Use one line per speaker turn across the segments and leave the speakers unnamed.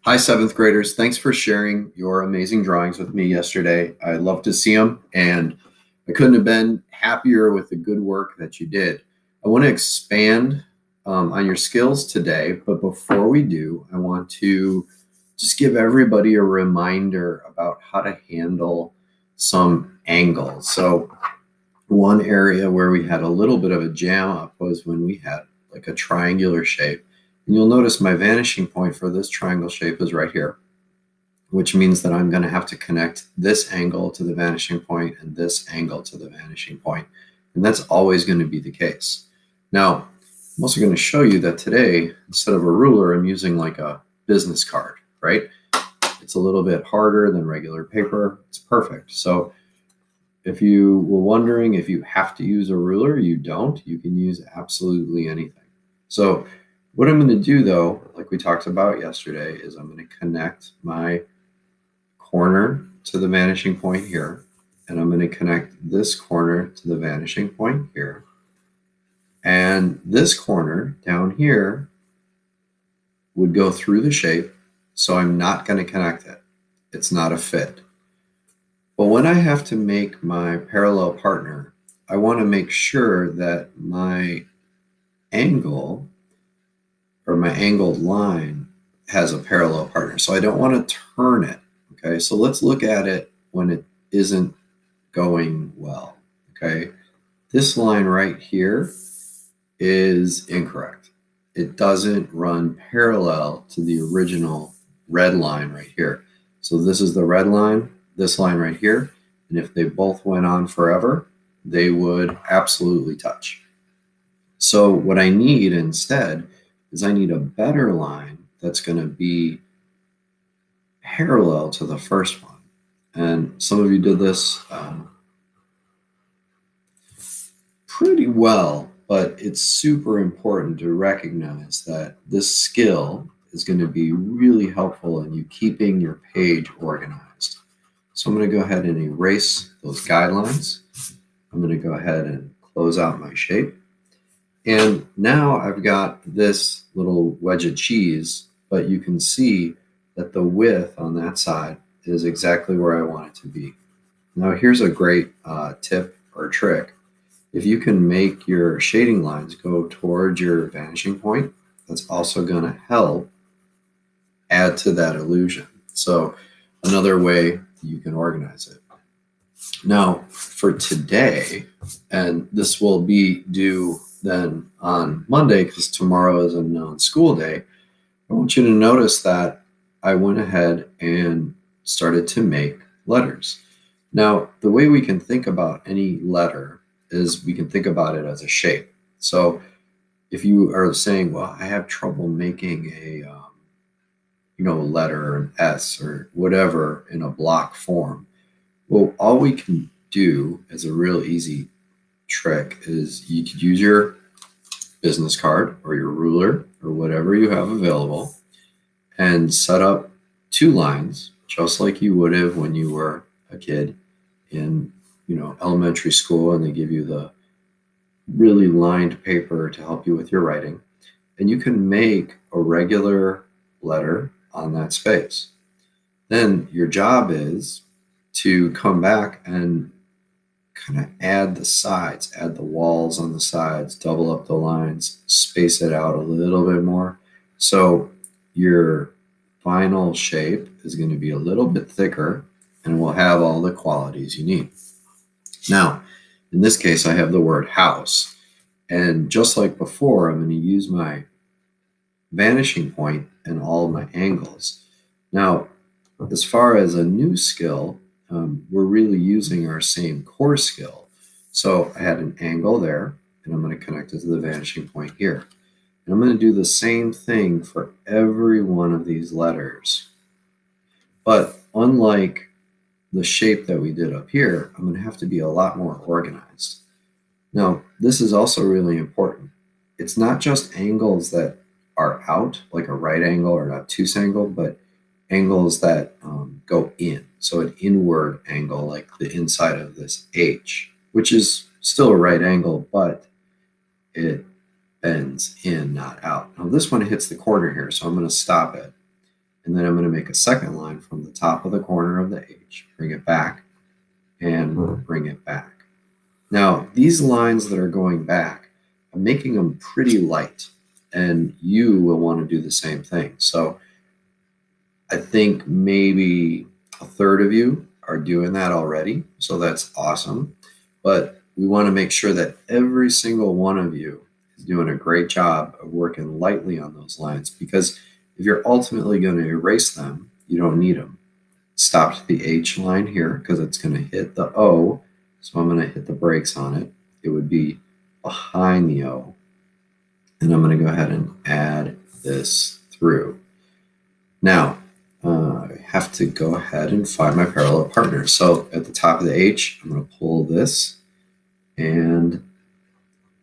Hi, seventh graders. Thanks for sharing your amazing drawings with me yesterday. I love to see them, and I couldn't have been happier with the good work that you did. I want to expand on your skills today, but before we do, I want to just give everybody a reminder about how to handle some angles. So, one area where we had a little bit of a jam up was when we had like a triangular shape. And you'll notice my vanishing point for this triangle shape is right here, which means that I'm going to have to connect this angle to the vanishing point and this angle to the vanishing point. And that's always going to be the case. Now, I'm also going to show you that today, instead of a ruler, I'm using like a business card, right? It's a little bit harder than regular paper. It's perfect. So if you were wondering if you have to use a ruler, you don't. You can use absolutely anything. So what I'm going to do, though, like we talked about yesterday, is I'm going to connect my corner to the vanishing point here, and I'm going to connect this corner to the vanishing point here. And this corner down here would go through the shape, so I'm not going to connect it. It's not a fit. But when I have to make my parallel partner, I want to make sure that my angle or my angled line has a parallel partner. So I don't want to turn it. Okay, so let's look at it when it isn't going well. Okay, this line right here is incorrect. It doesn't run parallel to the original red line right here. So this is the red line, this line right here, and if they both went on forever, they would absolutely touch. So what I need instead is I need a better line that's going to be parallel to the first one. And some of you did this pretty well, but it's super important to recognize that this skill is going to be really helpful in you keeping your page organized. So I'm going to go ahead and erase those guidelines. I'm going to go ahead and close out my shape. And now I've got this little wedge of cheese, but you can see that the width on that side is exactly where I want it to be. Now here's a great tip or trick. If you can make your shading lines go towards your vanishing point, that's also going to help add to that illusion. So another way you can organize it. Now for today, and this will be due then on Monday because tomorrow is a non-school day, I want you to notice that I went ahead and started to make letters. Now, the way we can think about any letter is we can think about it as a shape. So if you are saying, well, I have trouble making a letter or an S or whatever in a block form, well, all we can do as a real easy trick is you could use your business card or your ruler or whatever you have available and set up two lines just like you would have when you were a kid in elementary school, and they give you the really lined paper to help you with your writing, and you can make a regular letter on that space. Then your job is to come back and kind of add the sides, add the walls on the sides, double up the lines, space it out a little bit more. So your final shape is going to be a little bit thicker and will have all the qualities you need. Now, in this case, I have the word house. And just like before, I'm going to use my vanishing point and all of my angles. Now, as far as a new skill, we're really using our same core skill. So I had an angle there, and I'm going to connect it to the vanishing point here. And I'm going to do the same thing for every one of these letters. But unlike the shape that we did up here, I'm going to have to be a lot more organized. Now, this is also really important. It's not just angles that are out, like a right angle or an obtuse angle, but angles that go in. So an inward angle, like the inside of this H, which is still a right angle, but it bends in, not out. Now this one hits the corner here, so I'm going to stop it. And then I'm going to make a second line from the top of the corner of the H, bring it back, and bring it back. Now, these lines that are going back, I'm making them pretty light, and you will want to do the same thing. So I think maybe a third of you are doing that already, so that's awesome. But we want to make sure that every single one of you is doing a great job of working lightly on those lines, because if you're ultimately going to erase them, you don't need them. Stop the H line here because it's going to hit the O, so I'm going to hit the brakes on it. It would be behind the O, and I'm going to go ahead and add this through. Now, I have to go ahead and find my parallel partner. So at the top of the H, I'm going to pull this and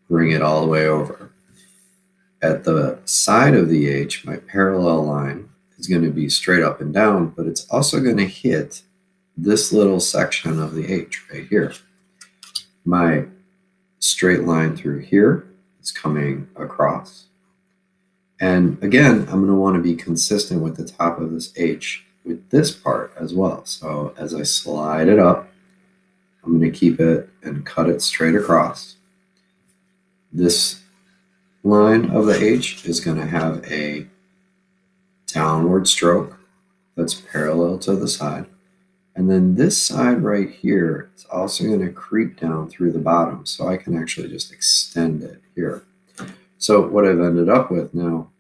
bring it all the way over. At the side of the H, my parallel line is going to be straight up and down, but it's also going to hit this little section of the H right here. My straight line through here is coming across. And again, I'm going to want to be consistent with the top of this H with this part as well. So as I slide it up, I'm going to keep it and cut it straight across. This line of the H is going to have a downward stroke that's parallel to the side. And then this side right here is also going to creep down through the bottom, so I can actually just extend it here. So what I've ended up with now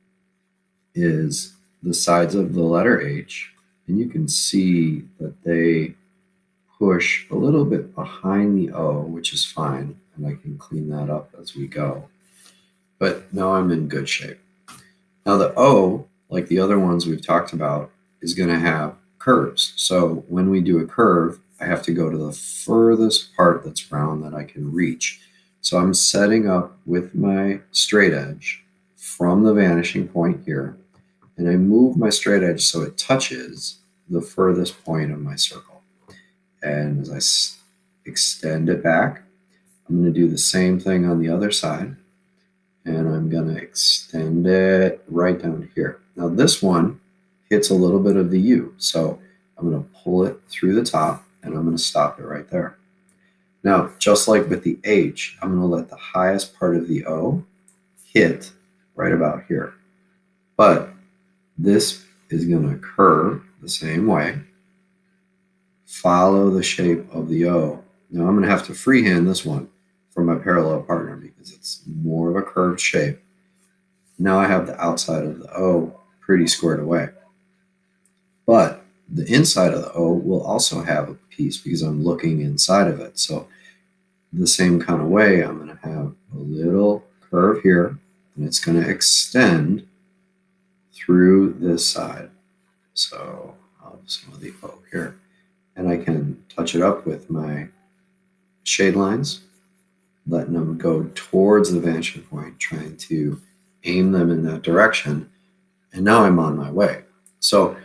is the sides of the letter H, and you can see that they push a little bit behind the O, which is fine, and I can clean that up as we go. But now I'm in good shape. Now the O, like the other ones we've talked about, is going to have curves. So when we do a curve, I have to go to the furthest part that's round that I can reach. So I'm setting up with my straight edge from the vanishing point here, and I move my straight edge so it touches the furthest point of my circle. And as I extend it back, I'm going to do the same thing on the other side, and I'm going to extend it right down here. Now this one hits a little bit of the U, so I'm going to pull it through the top, and I'm going to stop it right there. Now, just like with the H, I'm going to let the highest part of the O hit right about here. But this is going to curve the same way, follow the shape of the O. Now I'm going to have to freehand this one for my parallel partner because it's more of a curved shape. Now I have the outside of the O pretty squared away. But the inside of the O will also have a piece because I'm looking inside of it. So the same kind of way, I'm going to have a little curve here, and it's going to extend through this side. So I'll have some of the O here. And I can touch it up with my shade lines, letting them go towards the vanishing point, trying to aim them in that direction. And now I'm on my way. So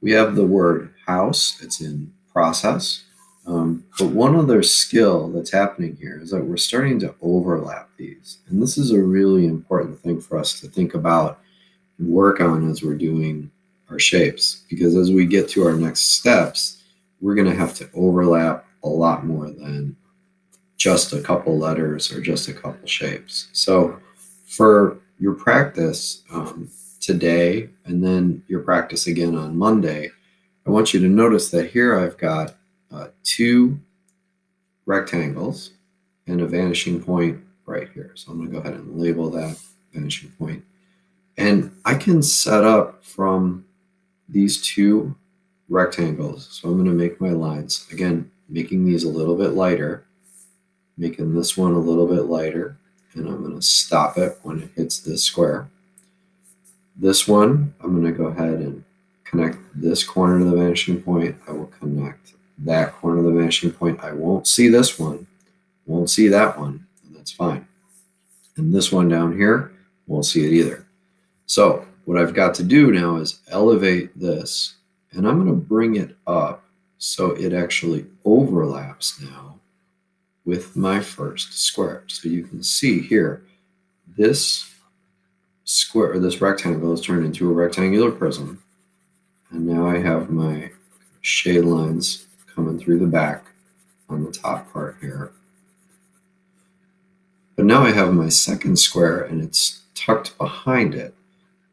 we have the word house. It's in process. But one other skill that's happening here is that we're starting to overlap these. And this is a really important thing for us to think about and work on as we're doing our shapes. Because as we get to our next steps, we're going to have to overlap a lot more than just a couple letters or just a couple shapes. So for your practice today, and then your practice again on Monday, I want you to notice that here I've got two rectangles and a vanishing point right here. So I'm going to go ahead and label that vanishing point. And I can set up from these two rectangles. So I'm going to make my lines. Again, making these a little bit lighter, making this one a little bit lighter, and I'm going to stop it when it hits this square. This one, I'm going to go ahead and connect this corner to the vanishing point. I will connect that corner to the vanishing point. I won't see this one, won't see that one, and that's fine. And this one down here, won't see it either. So what I've got to do now is elevate this, and I'm going to bring it up so it actually overlaps now with my first square. So you can see here, this square, or this rectangle is turned into a rectangular prism. And now I have my shade lines coming through the back on the top part here. But now I have my second square and it's tucked behind it.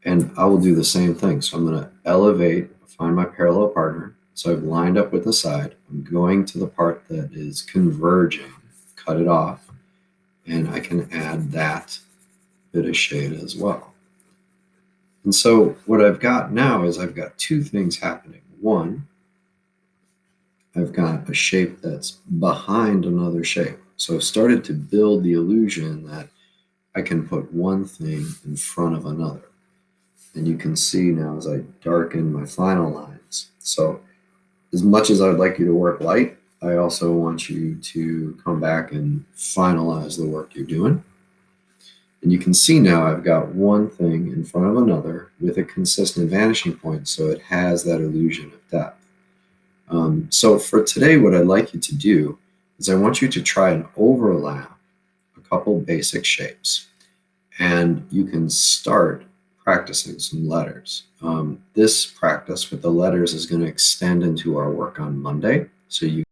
And I will do the same thing. So I'm going to elevate, find my parallel partner. So I've lined up with the side. I'm going to the part that is converging, cut it off, and I can add that bit of shade as well. And so what I've got now is I've got two things happening. One, I've got a shape that's behind another shape. So I've started to build the illusion that I can put one thing in front of another. And you can see now as I darken my final lines. So as much as I'd like you to work light, I also want you to come back and finalize the work you're doing. And you can see now I've got one thing in front of another with a consistent vanishing point, so it has that illusion of depth. So for today, what I'd like you to do is I want you to try and overlap a couple basic shapes. And you can start practicing some letters. This practice with the letters is going to extend into our work on Monday. So you